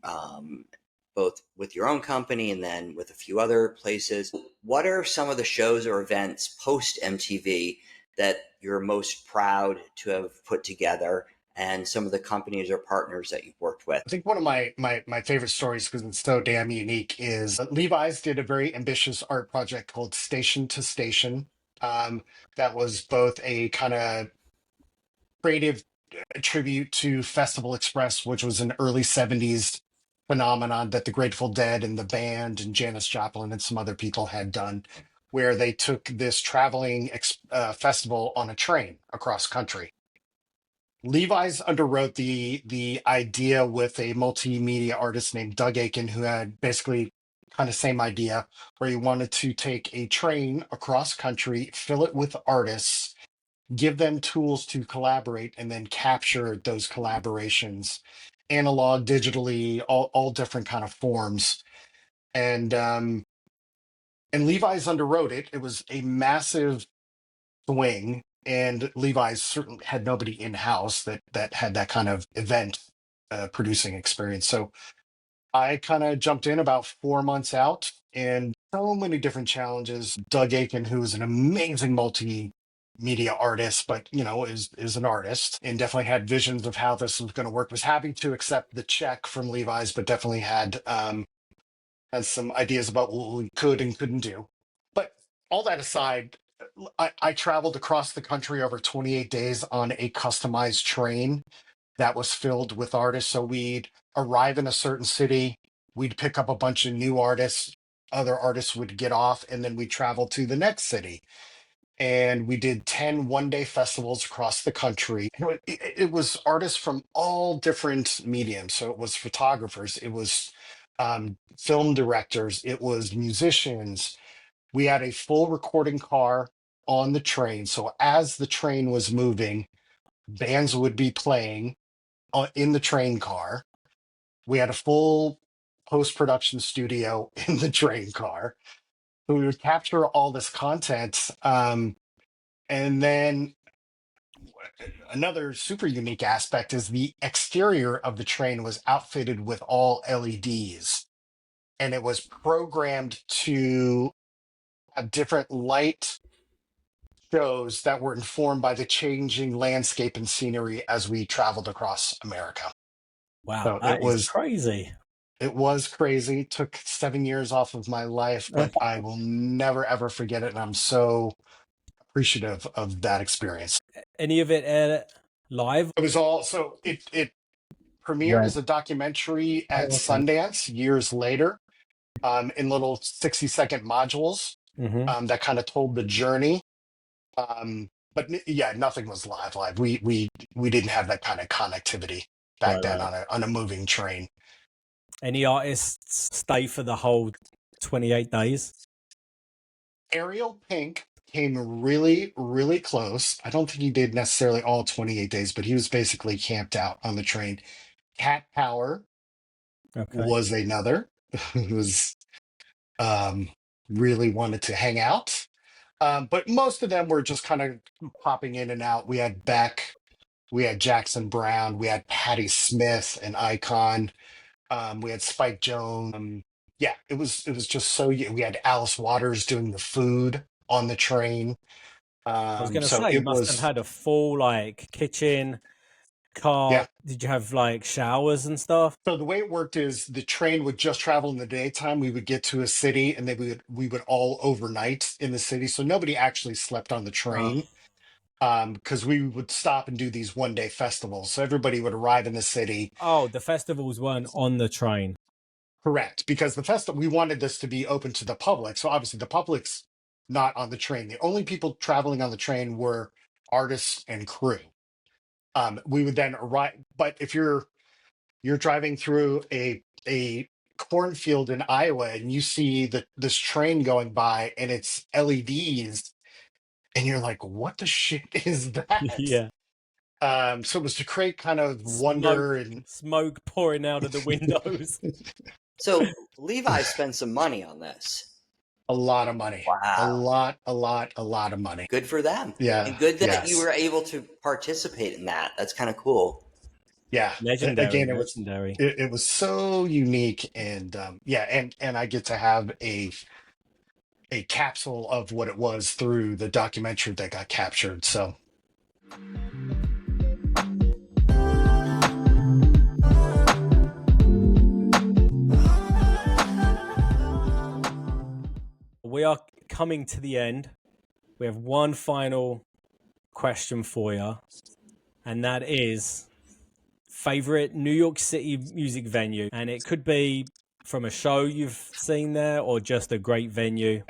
both with your own company and then with a few other places. What are some of the shows or events post MTV that you're most proud to have put together, and some of the companies or partners that you've worked with? I think one of my favorite stories, because it's so damn unique, is Levi's did a very ambitious art project called Station to Station. That was both a kind of creative tribute to Festival Express, which was an early 70s phenomenon that the Grateful Dead and the band and Janis Joplin and some other people had done, where they took this traveling festival on a train across country. Levi's underwrote the idea with a multimedia artist named Doug Aiken, who had basically kind of same idea, where he wanted to take a train across country, fill it with artists, give them tools to collaborate, and then capture those collaborations, analog, digitally, all different kind of forms. And Levi's underwrote it. It was a massive swing, and Levi's certainly had nobody in house that had that kind of event producing experience. So I kind of jumped in about 4 months out, and so many different challenges. Doug Aiken, who is an amazing multimedia artist, but is an artist and definitely had visions of how this was going to work, was happy to accept the check from Levi's, but definitely had some ideas about what we could and couldn't do. But all that aside, I traveled across the country over 28 days on a customized train that was filled with artists. So we'd arrive in a certain city, we'd pick up a bunch of new artists, other artists would get off, and then we'd travel to the next city. And we did 10 one-day festivals across the country. It was artists from all different mediums. So it was photographers, it was film directors, it was musicians. We had a full recording car on the train. So as the train was moving, bands would be playing in the train car. We had a full post-production studio in the train car. So we would capture all this content. And then another super unique aspect is the exterior of the train was outfitted with all LEDs. And it was programmed to have different light shows that were informed by the changing landscape and scenery as we traveled across America. Wow, So that is crazy. it was crazy. It took 7 years off of my life, but I will never ever forget it. And I'm so appreciative of that experience. Any of it aired live? It was all so it premiered as a documentary at Sundance years later, in little 60-second modules, that kind of told the journey. But yeah, nothing was live. We didn't have that kind of connectivity back then on a moving train. Any artists stay for the whole 28 days? Ariel Pink came really, really close. I don't think he did necessarily all 28 days, but he was basically camped out on the train. Cat Power was another who was really wanted to hang out. But most of them were just kind of popping in and out. We had Beck, we had Jackson Brown, we had Patti Smith, an icon. We had Spike Jones. Yeah, it was just so. We had Alice Waters doing the food on the train. I was going to So say, you it must have was, had a full kitchen, car. yeah. Did you have showers and stuff? So the way it worked is the train would just travel in the daytime. We would get to a city, and then we would all overnight in the city. So nobody actually slept on the train, because we would stop and do these one-day festivals. So everybody would arrive in the city. Oh, the festivals weren't on the train. Correct, because the festival, we wanted this to be open to the public. So obviously the public's not on the train. The only people traveling on the train were artists and crew. We would then arrive, but if you're driving through a cornfield in Iowa and you see this train going by and it's LEDs, and you're like, what the shit is that? Yeah. So it was to create kind of wonder and smoke pouring out of the windows. So Levi spent some money on this. A lot of money. A Wow. lot of money. Good for them. Yeah. And good that you Yes. were able to participate in that. That's kind of cool. Yeah. Legendary, Again, legendary. it was so unique, and yeah, and I get to have a capsule of what it was through the documentary that got captured. So We are coming to the end. We have one final question for you, and that is favorite New York City music venue. And it could be from a show you've seen there or just a great venue.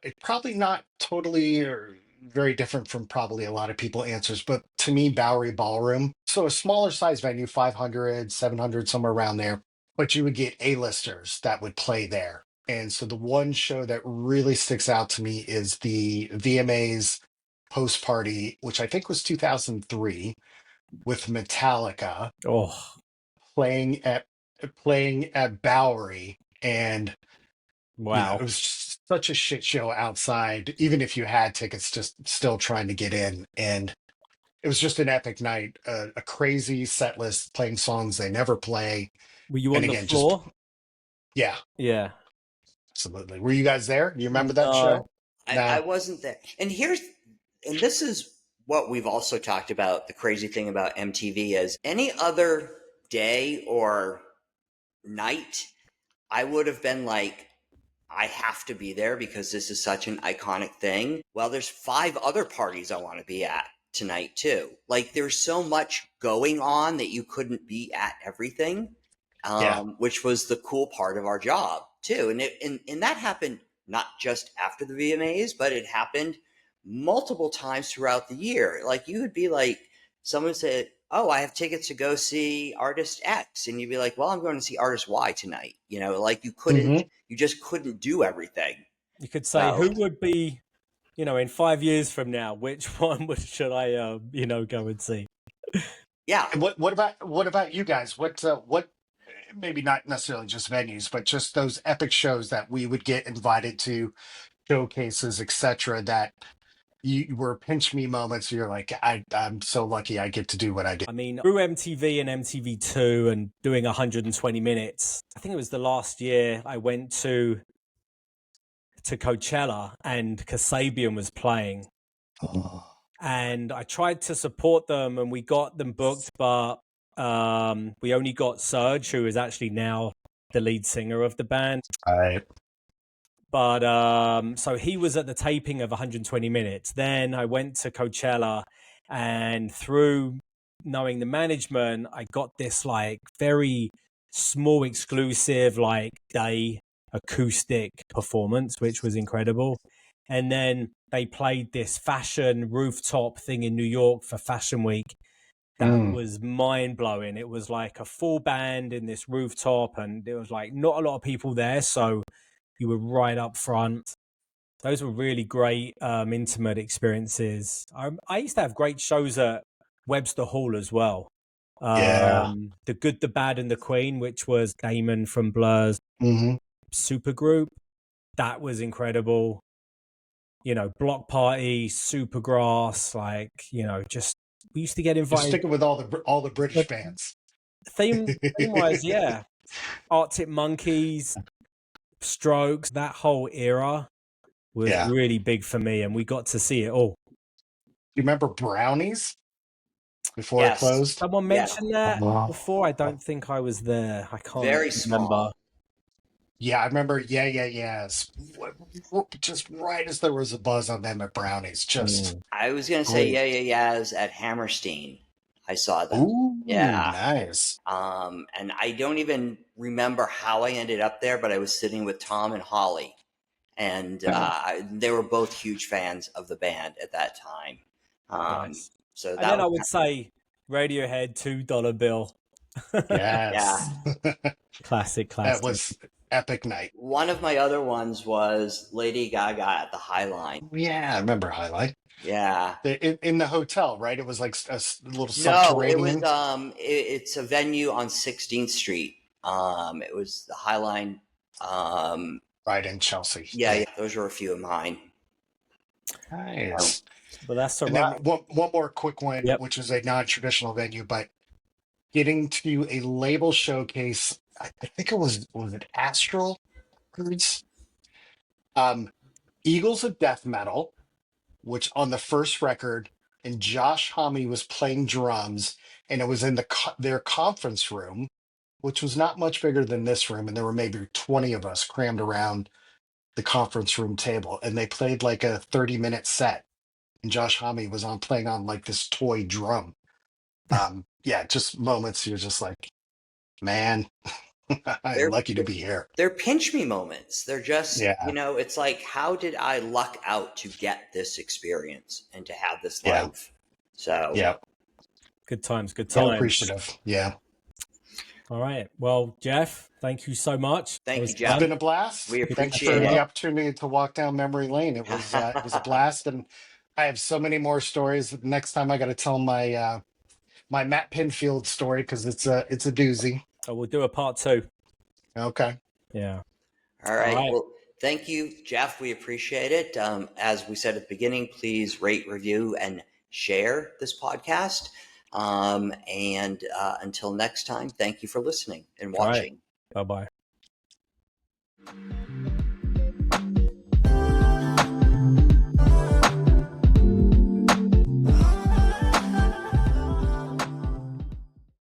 it probably not totally or very different from probably a lot of people answers, but to me, Bowery Ballroom. So a smaller size venue, 500, 700, somewhere around there, but you would get A-listers that would play there. And so the one show that really sticks out to me is the VMAs post party, which I think was 2003, with Metallica Oh, playing at playing at Bowery. And it wow. was just such a shit show outside, even if you had tickets, just still trying to get in. And it was just an epic night, a crazy set list playing songs they never play. Were you And on the again, just, floor? yeah, Yeah. absolutely. Were you guys there? Do you remember that No. show? I Nah. wasn't there. And this is what we've also talked about. The crazy thing about MTV is any other day or night, I would have been like, I have to be there because this is such an iconic thing. Well, there's 5 other parties I want to be at tonight too. Like there's so much going on that you couldn't be at everything, Yeah. which was the cool part of our job too. And that happened not just after the VMAs, but it happened multiple times throughout the year. Like you would be like, someone said, "Oh, I have tickets to go see artist X," and you'd be like, "Well, I'm going to see artist Y tonight." Like Hmm. you just couldn't do everything. You could say So who would be, in 5 years from now, which one should I, go and see? yeah, And what about you guys? What maybe not necessarily just venues, but just those epic shows that we would get invited to, showcases, etc. That you were pinch me moments. You're like, I'm so lucky I get to do what I do. I mean, through MTV and MTV2 and doing 120 minutes, I think it was the last year I went to Coachella and Kasabian was playing. Oh. And I tried to support them and we got them booked, but we only got Serge, who is actually now the lead singer of the band. Right. But so he was at the taping of 120 minutes. Then I went to Coachella, and through knowing the management, I got this like very small exclusive like day acoustic performance, which was incredible. And then they played this fashion rooftop thing in New York for Fashion Week. That Mm. was mind blowing. It was like a full band in this rooftop, and there was like not a lot of people there. So you were right up front. Those were really great, intimate experiences. I used to have great shows at Webster Hall as well. Yeah. The Good, the Bad, and the Queen, which was Damon from Blur's Hmm. supergroup. That was incredible. Block Party, Supergrass, just we used to get You're invited. sticking with all the British But bands. theme wise, yeah. Arctic Monkeys, Strokes, that whole era was Yeah. really big for me, and we got to see it all. You remember Brownies before it yes, closed? Someone yeah, mentioned that Oh. before. I don't think I was there. I can't very remember. small. Yeah, I remember. Yeah, yeah, yeah. Just right as there was a buzz on them at Brownies. Just I was gonna say great. yeah, yeah, yeahs at Hammerstein. I saw them. Ooh, Yeah. nice. And I don't even remember how I ended up there, but I was sitting with Tom and Holly, and they were both huge fans of the band at that time. Nice. So And that then I was would say Radiohead, $2 bill. yeah. Yes. Classic, That classic. was epic night. One of my other ones was Lady Gaga at the High Line. Oh, yeah, I remember Highlight. Yeah. In the hotel, right? It was like a little No, it was subterranean. it's a venue on 16th Street. It was the High Line. Right in Chelsea. Yeah, those are a few of mine. Nice. But that's all And then right. one more quick one, Yep. which is a non-traditional venue, but getting to a label showcase. I think was it Astral Records? Um, Eagles of Death Metal, which on the first record, and Josh Homme was playing drums, and it was in their conference room, which was not much bigger than this room, and there were maybe 20 of us crammed around the conference room table, and they played like a 30-minute set, and Josh Homme was on playing on like this toy drum. Yeah, just moments you're just like, man, I'm They're lucky to be here. they're pinch me moments. They're just, Yeah, it's like, how did I luck out to get this experience and to have this yeah, life? So, yeah. Good times. Good So times. appreciative. Yeah. All right. Well, Jeff, thank you so much. That thank was you, It's Jeff. fun. been a blast. We Thanks That's all appreciate for it. the right. opportunity to walk down memory lane. It was a blast, and I have so many more stories. Next time I got to tell my Matt Pinfield story because it's a doozy. So we'll do a part 2. Okay. Yeah. All All right. right. Well, thank you, Jeff. We appreciate it. As we said at the beginning, please rate, review, and share this podcast. And until next time, thank you for listening and All right. watching. Bye-bye.